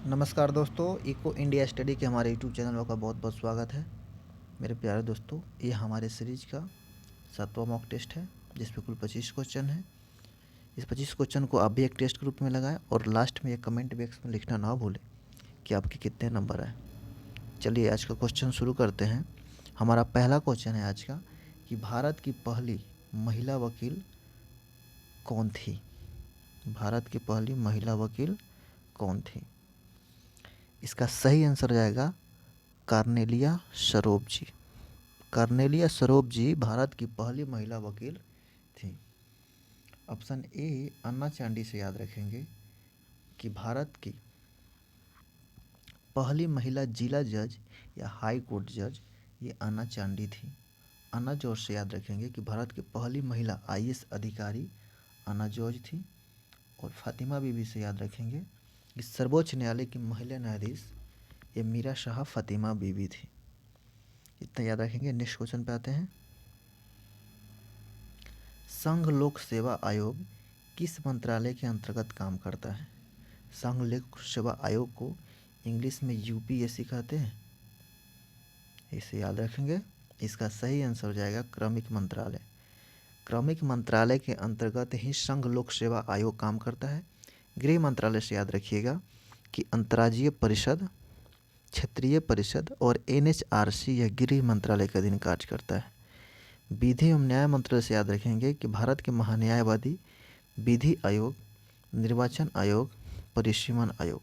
नमस्कार दोस्तों, eco India study के हमारे यूट्यूब चैनल का बहुत बहुत स्वागत है। मेरे प्यारे दोस्तों, ये हमारे सीरीज का 7वां मॉक टेस्ट है जिसमें कुल 25 क्वेश्चन है। इस 25 क्वेश्चन को आप भी एक टेस्ट के रूप में लगाएं और लास्ट में एक कमेंट बॉक्स में लिखना ना भूलें कि आपके कितने नंबर आए। चलिए आज का क्वेश्चन शुरू करते हैं। हमारा पहला क्वेश्चन है आज का कि भारत की पहली महिला वकील कौन थी। भारत की पहली महिला वकील कौन थी। इसका सही आंसर जाएगा कार्नेलिया सरोव जी। कार्नेलिया सरोव जी भारत की पहली महिला वकील थी। ऑप्शन ए अन्ना चांडी से याद रखेंगे कि भारत की पहली महिला जिला जज या हाई कोर्ट जज ये अन्ना चांडी थी। अन्ना जॉर्ज से याद रखेंगे कि भारत की पहली महिला आईएएस अधिकारी अन्ना जॉर्ज थी। और फातिमा बीबी से याद रखेंगे कि सर्वोच्च न्यायालय की महिला न्यायाधीश ये मीरा शाह फातिमा बीबी थी। इतना याद रखेंगे। नेक्स्ट क्वेश्चन पे आते हैं। संघ लोक सेवा आयोग किस मंत्रालय के अंतर्गत काम करता है। संघ लोक सेवा आयोग को इंग्लिश में यूपीएससी कहते हैं। इसे याद रखेंगे। इसका सही आंसर हो जाएगा क्रमिक मंत्रालय। क्रमिक मंत्रालय के अंतर्गत ही संघ लोक सेवा आयोग काम करता है। गृह मंत्रालय से याद रखिएगा कि अंतर्राज्यीय परिषद, क्षेत्रीय परिषद और एनएचआरसी यह गृह मंत्रालय के अधीन कार्य करता है। विधि एवं न्याय मंत्रालय से याद रखेंगे कि भारत के महान्यायवादी विधि आयोग, निर्वाचन आयोग, परिसीमन आयोग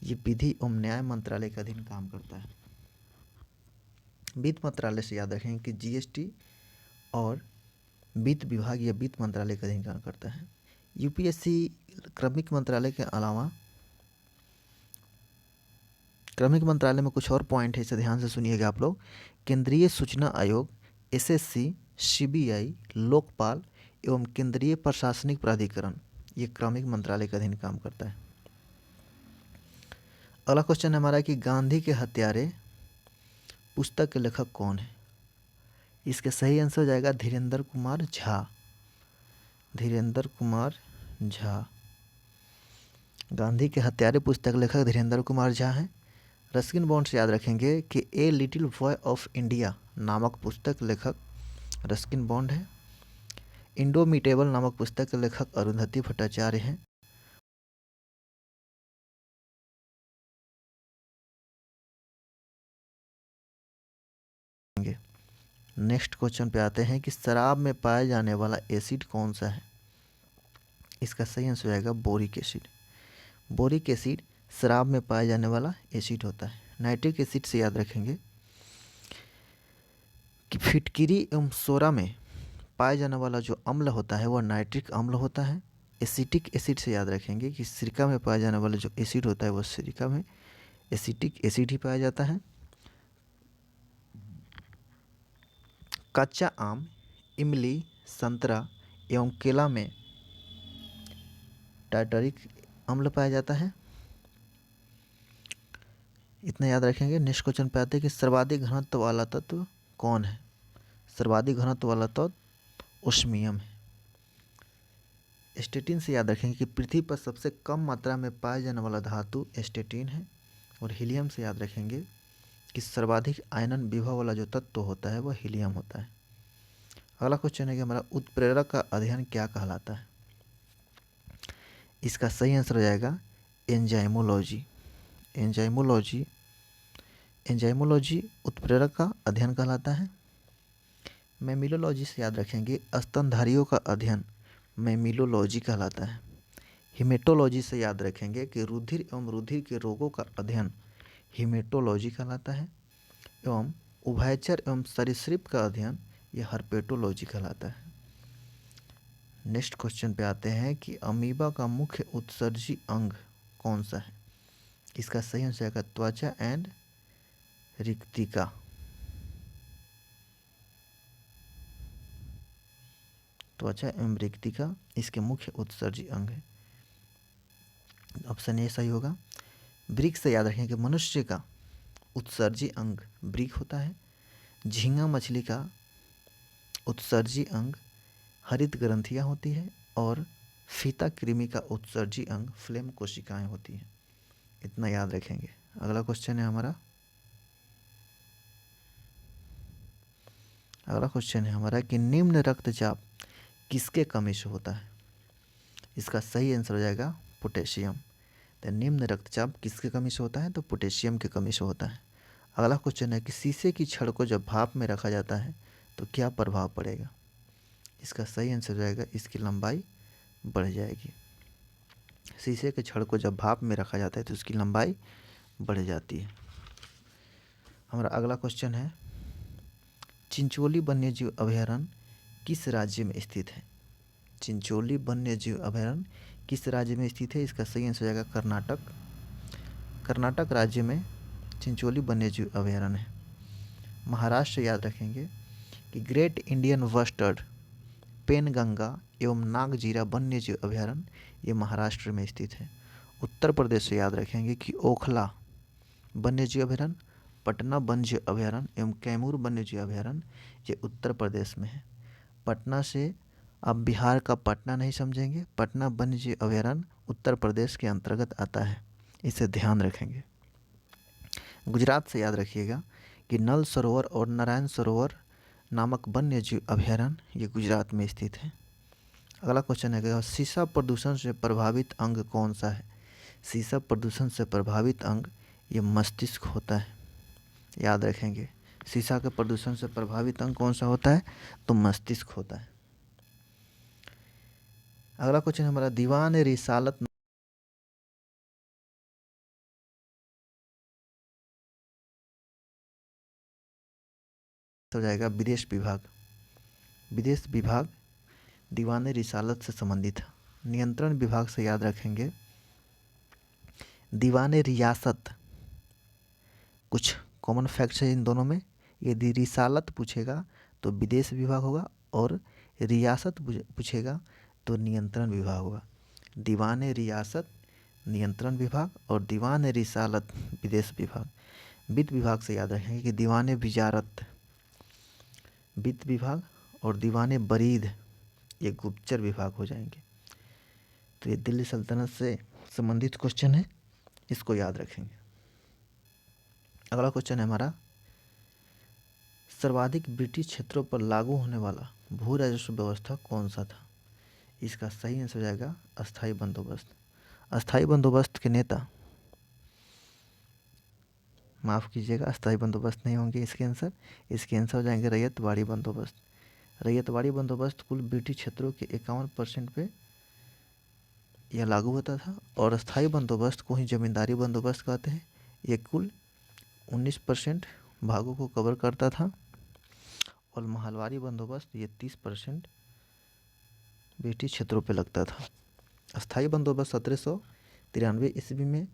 ये विधि एवं न्याय मंत्रालय के अधीन काम करता है। वित्त मंत्रालय से याद रखेंगे कि जीएसटी और वित्त विभाग या वित्त मंत्रालय के अधीन काम करता है। यूपीएससी क्रमिक मंत्रालय के अलावा क्रमिक मंत्रालय में कुछ और पॉइंट है, इसे ध्यान से सुनिएगा आप लोग। केंद्रीय सूचना आयोग, एसएससी, सीबीआई, लोकपाल एवं केंद्रीय प्रशासनिक प्राधिकरण ये क्रमिक मंत्रालय के अधीन काम करता है। अगला क्वेश्चन हमारा कि गांधी के हत्यारे पुस्तक के लेखक कौन है। इसके सही आंसर हो जाएगा धीरेन्द्र कुमार झा। धीरेन्द्र कुमार झा गांधी के हत्यारे पुस्तक लेखक धीरेन्द्र कुमार झा हैं। रस्किन बॉन्ड से याद रखेंगे कि a little boy of India नामक पुस्तक लेखक रस्किन बॉन्ड है। इंडोमिटेबल नामक पुस्तक के लेखक अरुंधति भट्टाचार्य हैं। नेक्स्ट क्वेश्चन पे आते हैं कि शराब में पाया जाने वाला एसिड कौन सा है। इसका सही आंसर हो जाएगा बोरिक एसिड। बोरिक एसिड शराब में पाया जाने वाला एसिड होता है। नाइट्रिक एसिड से याद रखेंगे कि फिटकिरी एवं सोरा में पाया जाने वाला जो अम्ल होता है वह नाइट्रिक अम्ल होता है। एसिटिक एसिड से याद रखेंगे कि सिरका में पाया जाने वाला जो एसिड होता है वह सिरका में एसिटिक एसिड ही पाया जाता है। कच्चा आम, इमली, संतरा एवं केला में टार्टरिक अम्ल पाया जाता है। इतना याद रखेंगे। नेक्स्ट क्वेश्चन पे आते हैं कि सर्वाधिक घनत्व वाला तत्व कौन है। सर्वाधिक घनत्व वाला तत्व ओस्मियम है। स्टेटिन से याद रखेंगे कि पृथ्वी पर सबसे कम मात्रा में पाया जाने वाला धातु स्टेटिन है। और हीलियम से याद रखेंगे कि सर्वाधिक आयनन विभव वाला जो तत्व होता है वह हीलियम होता है। अगला क्वेश्चन है कि हमारा उत्प्रेरक का अध्ययन क्या कहलाता है। इसका सही आंसर हो जाएगा एंजाइमोलॉजी। एंजाइमोलॉजी एंजाइमोलॉजी उत्प्रेरक का अध्ययन कहलाता है। मेमिलोलॉजी से याद रखेंगे स्तनधारियों का अध्ययन मेमिलोलॉजी कहलाता है। हिमेटोलॉजी से याद रखेंगे कि रुधिर एवं रुधिर के रोगों का अध्ययन हिमेटोलॉजी कहलाता है। एवं उभयचर एवं सरीसृप का अध्ययन यह हर्पेटोलॉजी कहलाता है। नेक्स्ट क्वेश्चन पे आते हैं कि अमीबा का मुख्य उत्सर्जी अंग कौन सा है। इसका सही आंसर है त्वचा एंड रिक्तिका। त्वचा एवं रिक्तिका इसके मुख्य उत्सर्जी अंग है। ऑप्शन ए सही होगा। वृक्क से याद रखें कि मनुष्य का उत्सर्जी अंग वृक्क होता है। झींगा मछली का उत्सर्जी अंग हरित ग्रंथियाँ होती है। और फीता कृमि का उत्सर्जी अंग फ्लेम कोशिकाएं होती हैं। इतना याद रखेंगे। अगला क्वेश्चन है हमारा, कि निम्न रक्तचाप किसके कमी से होता है? इसका सही आंसर हो जाएगा पोटेशियम। तो निम्न रक्तचाप किसके कमी से होता है? तो पोटेशियम की कमी से होता है। अगला क्वेश्चन है कि शीशे की छड़ को जब भाप में रखा जाता है तो क्या प्रभाव पड़ेगा? इसका सही आंसर हो जाएगा इसकी लंबाई बढ़ जाएगी। शीशे के छड़ को जब भाप में रखा जाता है तो उसकी लंबाई बढ़ जाती है। हमारा अगला क्वेश्चन है, चिंचोली वन्यजीव अभयारण्य किस राज्य में स्थित है? चिंचोली वन्यजीव अभयारण्य किस राज्य में स्थित है? इसका सही आंसर हो जाएगा कर्नाटक। कर्नाटक राज्य में चिंचोली वन्यजीव अभयारण्य है। महाराष्ट्र याद रखेंगे कि ग्रेट इंडियन बस्टर्ड, पेनगंगा एवं नागजीरा वन्यजीव अभयारण्य ये महाराष्ट्र में स्थित है। उत्तर प्रदेश से याद रखेंगे कि ओखला वन्यजीव अभयारण्य, पटना वन्य अभयारण्य एवं कैमूर वन्यजीव अभयारण्य ये उत्तर प्रदेश में है। पटना से आप बिहार का पटना नहीं समझेंगे, पटना वन्यजीव अभयारण्य उत्तर प्रदेश के अंतर्गत आता है, इसे ध्यान रखेंगे। गुजरात से याद रखिएगा कि नल सरोवर और नारायण सरोवर नामक वन्यजीव अभयारण्य ये गुजरात में स्थित है। अगला क्वेश्चन है कि शीशा प्रदूषण से प्रभावित अंग कौन सा है? शीशा प्रदूषण से प्रभावित अंग ये मस्तिष्क होता है, याद रखेंगे। शीशा के प्रदूषण से प्रभावित अंग कौन सा होता है? तो मस्तिष्क होता है। अगला क्वेश्चन हमारा, दीवान रिसालत हो जाएगा विदेश विभाग। विदेश विभाग दीवान रिसालत से संबंधित है। नियंत्रण विभाग से याद रखेंगे दीवान रियासत। कुछ कॉमन फैक्ट्स है इन दोनों में। यदि रिसालत पूछेगा तो विदेश विभाग होगा और रियासत पूछेगा तो नियंत्रण विभाग होगा। दीवान रियासत नियंत्रण विभाग और दीवान रिसालत विदेश विभाग। वित्त विभाग से याद रखेंगे कि दीवान विजारत वित्त विभाग और दीवान बरीद ये गुप्तचर विभाग हो जाएंगे। तो ये दिल्ली सल्तनत से संबंधित क्वेश्चन है, इसको याद रखेंगे। अगला क्वेश्चन है हमारा, सर्वाधिक ब्रिटिश क्षेत्रों पर लागू होने वाला भू राजस्व व्यवस्था कौन सा था? इसका सही आंसर हो जाएगा अस्थाई बंदोबस्त। अस्थाई बंदोबस्त के नेता, माफ़ कीजिएगा, अस्थाई बंदोबस्त नहीं होंगे इसके आंसर। इसके आंसर हो जाएंगे रैयतवाड़ी बंदोबस्त। रैयतवाड़ी बंदोबस्त कुल ब्रिटिश क्षेत्रों के 51% पे यह लागू होता था और अस्थाई बंदोबस्त को ही जमींदारी बंदोबस्त कहते हैं। ये कुल 19% भागों को कवर करता था और महलवारी बंदोबस्त ये 30% ब्रिटिश क्षेत्रों पे लगता था। अस्थाई बंदोबस्त 1793 ईस्वी में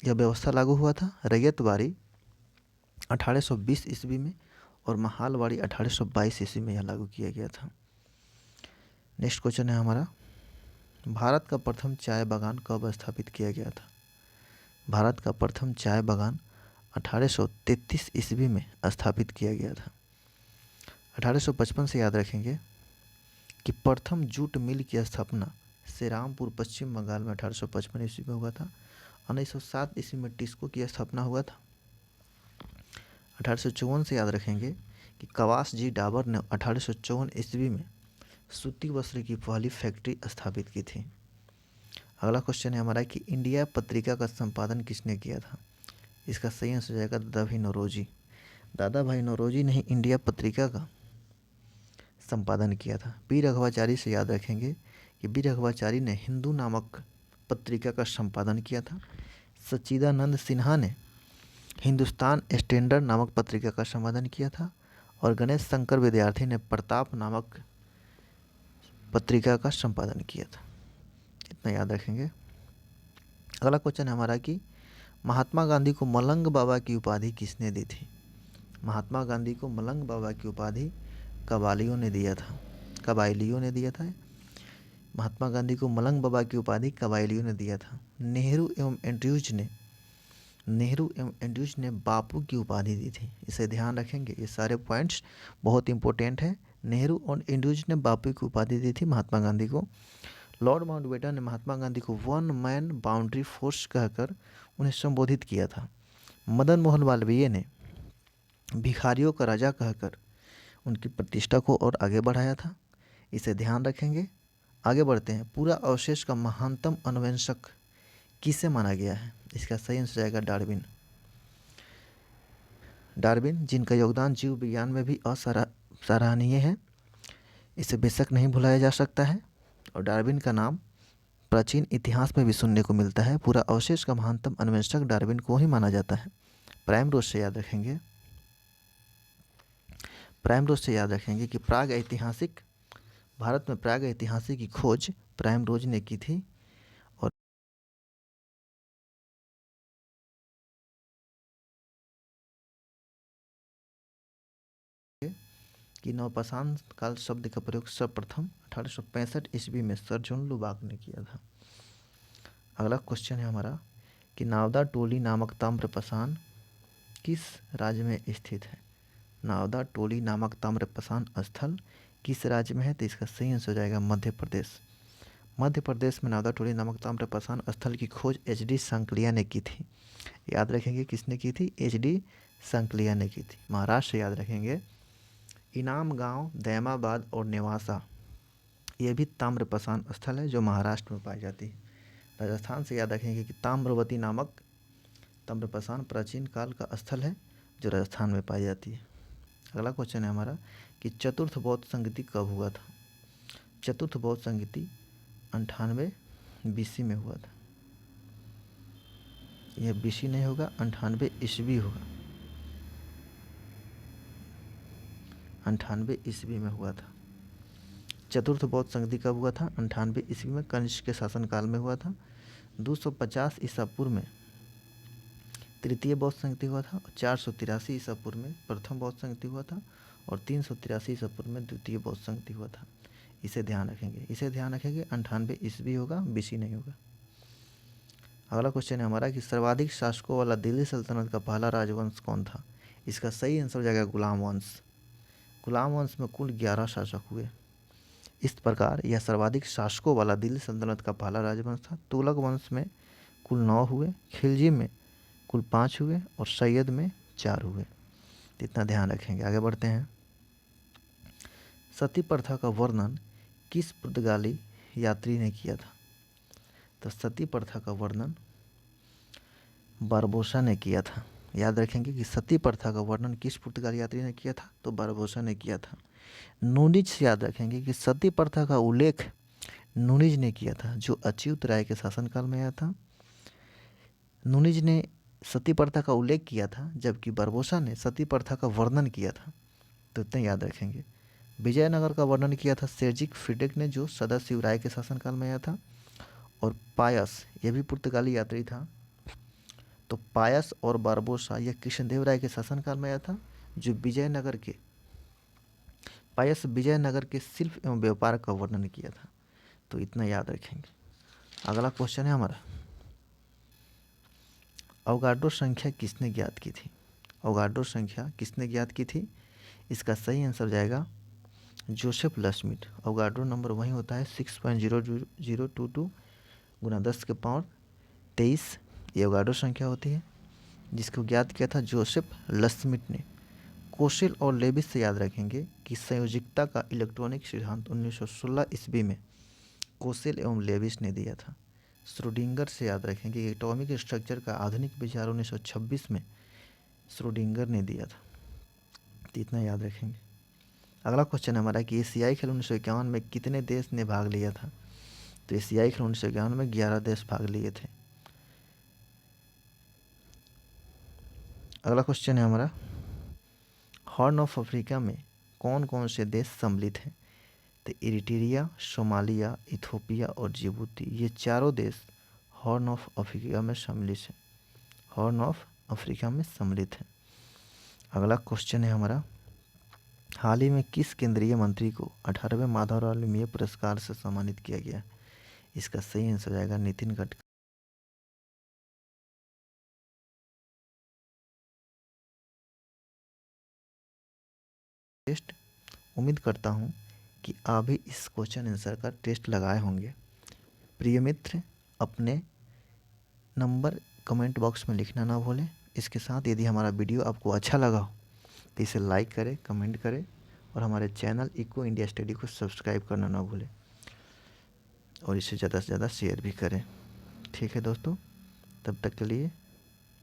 यह व्यवस्था लागू हुआ था। रैयतवाड़ी 1820 ईस्वी में और महलवाड़ी 1822 ईस्वी में यह लागू किया गया था। नेक्स्ट क्वेश्चन है हमारा, भारत का प्रथम चाय बागान कब स्थापित किया गया था? भारत का प्रथम चाय बागान 1833 ईस्वी में स्थापित किया गया था। 1855 से याद रखेंगे कि प्रथम जूट मिल की स्थापना श्रीरामपुर पश्चिम बंगाल में 1855 ईस्वी में हुआ था। 1907 ईस्वी में टिस्को की स्थापना हुआ था। 1854 से याद रखेंगे कि कवास जी डाबर ने 1854 ईस्वी में सूती वस्त्र की पहली फैक्ट्री स्थापित की थी। अगला क्वेश्चन है हमारा कि इंडिया पत्रिका का संपादन किसने किया था? इसका सही आंसर हो जाएगा दादा भाई नौरोजी। दादा भाई नौरोजी ने इंडिया पत्रिका का संपादन किया था। बी रघवाचारी से याद रखेंगे कि बी रघवाचारी ने हिंदू नामक पत्रिका का संपादन किया था। सच्चिदानंद सिन्हा ने हिंदुस्तान स्टैंडर्ड नामक पत्रिका का संपादन किया था और गणेश शंकर विद्यार्थी ने प्रताप नामक पत्रिका का संपादन किया था। इतना याद रखेंगे। अगला क्वेश्चन है हमारा कि महात्मा गांधी को मलंग बाबा की उपाधि किसने दी थी? महात्मा गांधी को मलंग बाबा की उपाधि कबालियों ने दिया था। कबायलियों ने दिया था। महात्मा गांधी को मलंग बाबा की उपाधि कबायलियों ने दिया था। नेहरू एवं एंड्रयूज ने बापू की उपाधि दी थी। इसे ध्यान रखेंगे, ये सारे पॉइंट्स बहुत इंपॉर्टेंट हैं। नेहरू और एंड्रयूज ने बापू की उपाधि दी थी महात्मा गांधी को। लॉर्ड माउंटबेटन ने महात्मा गांधी को वन मैन बाउंड्री फोर्स कहकर उन्हें संबोधित किया था। मदन मोहन मालवीय ने भिखारियों का राजा कहकर उनकी प्रतिष्ठा को और आगे बढ़ाया था। इसे ध्यान रखेंगे। आगे बढ़ते हैं। पूरा अवशेष का महानतम अन्वेषक किसे माना गया है? इसका सही आंसर जाएगा डार्विन। डार्विन, जिनका योगदान जीव विज्ञान में भी असराहनीय है, इसे बेशक नहीं भुलाया जा सकता है। और डार्विन का नाम प्राचीन इतिहास में भी सुनने को मिलता है। पूरा अवशेष का महानतम अन्वेषक डार्विन को ही माना जाता है। प्राइम रूप से याद रखेंगे। प्राइम रूप से याद रखेंगे कि प्राग ऐतिहासिक, भारत में प्राग ऐतिहासिक की खोज प्राइम रोज ने की थी। और कि नवपाषाण काल शब्द का प्रयोग सर्वप्रथम 1865 ईस्वी में सर जॉन लुबाक ने किया था। अगला क्वेश्चन है हमारा कि नावदा टोली नामक ताम्रपाषाण किस राज्य में स्थित है? नावदा टोली नामक ताम्रपाषाण स्थल किस राज्य में है? तो इसका सही आंसर हो जाएगा मध्य प्रदेश। मध्य प्रदेश में नावदा टोली नामक ताम्रपाषाण स्थल की खोज एच.डी. सांकलिया ने की थी। याद रखेंगे किसने की थी? एच.डी. सांकलिया ने की थी। महाराष्ट्र याद रखेंगे। इनाम गांव, दैमाबाद और नेवासा ये भी ताम्रपाषाण स्थल है जो महाराष्ट्र में पाई जाती है। राजस्थान से याद रखेंगे कि ताम्रवती नामक ताम्रपाषाण प्राचीन काल का स्थल है जो राजस्थान में पाई जाती है। अगला क्वेश्चन है हमारा कि चतुर्थ बौद्ध संगति कब हुआ था? चतुर्थ बौद्ध संगति 98 BC में हुआ था। यह BC नहीं होगा, 98 ईस्वी होगा। 98 ईस्वी में हुआ था। चतुर्थ बौद्ध संगति कब हुआ था? 98 ईस्वी में कनिष्क के शासनकाल में हुआ था। 250 ईसा पूर्व में तृतीय बौद्ध संगति हुआ था। 483 ईसा पूर्व में प्रथम बौद्ध संगति हुआ था। और 383 ईसा पूर्व में द्वितीय बौद्ध संगति हुआ था। इसे ध्यान रखेंगे। 98 ईस्वी होगा, BC नहीं होगा। अगला क्वेश्चन है हमारा कि सर्वाधिक शासकों वाला दिल्ली सल्तनत का पहला राजवंश कौन था? इसका सही आंसर हो जाएगा गुलाम वंश। गुलाम वंश में कुल 11 शासक हुए। इस प्रकार यह सर्वाधिक शासकों वाला दिल्ली सल्तनत का पहला राजवंश था। तुगलक वंश में कुल 9 हुए, खिलजी में कुल 5 हुए और सैयद में 4 हुए। इतना ध्यान रखेंगे। आगे बढ़ते हैं। सती प्रथा का वर्णन किस पुर्तगाली यात्री ने किया था? तो सती प्रथा का वर्णन बारबोसा ने किया था। याद रखेंगे कि सती प्रथा का वर्णन किस पुर्तगाली यात्री ने किया था? तो बारबोसा ने किया था। नूनिज से याद रखेंगे कि सती प्रथा का उल्लेख नूनिज ने किया था जो अच्युत राय के शासनकाल में आया था। नूनिज ने सती प्रथा का उल्लेख किया था जबकि बारबोसा ने सती प्रथा का वर्णन किया था। तो इतना याद रखेंगे। विजयनगर का वर्णन किया था सेर्जिक फ्रीडेक ने जो सदाशिव राय के शासनकाल में आया था। और पायस, यह भी पुर्तगाली यात्री था। तो पायस और बारबोसा यह कृष्णदेव राय के शासनकाल में आया था जो विजयनगर के पायस विजयनगर के शिल्प एवं व्यापार का वर्णन किया था। तो इतना याद रखेंगे। अगला क्वेश्चन है हमारा अवगाड्रो संख्या किसने ज्ञात की थी? अवगाड्रो संख्या किसने ज्ञात की थी? इसका सही आंसर जाएगा जोसेफ लस्मिट। अवगाड्रो नंबर वही होता है 6.00022 गुना 10 के पावर 23। ये अवगाड्रो संख्या होती है जिसको ज्ञात किया था जोसेफ लस्मिट ने। कोशेल और लेविस से याद रखेंगे कि संयोजकता का इलेक्ट्रॉनिक सिद्धांत 1916 ईस्वी में कोशेल एवं लेविस ने दिया था। श्रोडिंगर से याद रखेंगे कि एटॉमिक स्ट्रक्चर का आधुनिक विचार 1926 में श्रोडिंगर ने दिया था। तो इतना याद रखेंगे। अगला क्वेश्चन हमारा कि एशियाई खेल 1951 में कितने देश ने भाग लिया था? तो एशियाई खेल 1951 में 11 देश भाग लिए थे। अगला क्वेश्चन है हमारा हॉर्न ऑफ अफ्रीका में कौन कौन से देश सम्मिलित हैं? तो इरिट्रिया, सोमालिया, इथोपिया और जिबूती ये चारों देश हॉर्न ऑफ अफ्रीका में सम्मिलित हैं। हॉर्न ऑफ अफ्रीका में सम्मिलित हैं। अगला क्वेश्चन है हमारा हाल ही में किस केंद्रीय मंत्री को 18वें माधवराव नेल्लूर पुरस्कार से सम्मानित किया गया? इसका सही आंसर जाएगा नितिन गडकरी। टेस्ट उम्मीद करता हूँ कि आप भी इस क्वेश्चन आंसर का टेस्ट लगाए होंगे। प्रिय मित्र अपने नंबर कमेंट बॉक्स में लिखना ना भूलें। इसके साथ यदि हमारा वीडियो आपको अच्छा लगा हो तो इसे लाइक करें, कमेंट करें और हमारे चैनल इको इंडिया स्टडी को सब्सक्राइब करना ना भूलें और इसे ज़्यादा से ज़्यादा शेयर भी करें। ठीक है दोस्तों, तब तक के लिए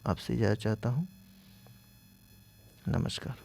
आपसे इजाज़त चाहता हूँ। नमस्कार।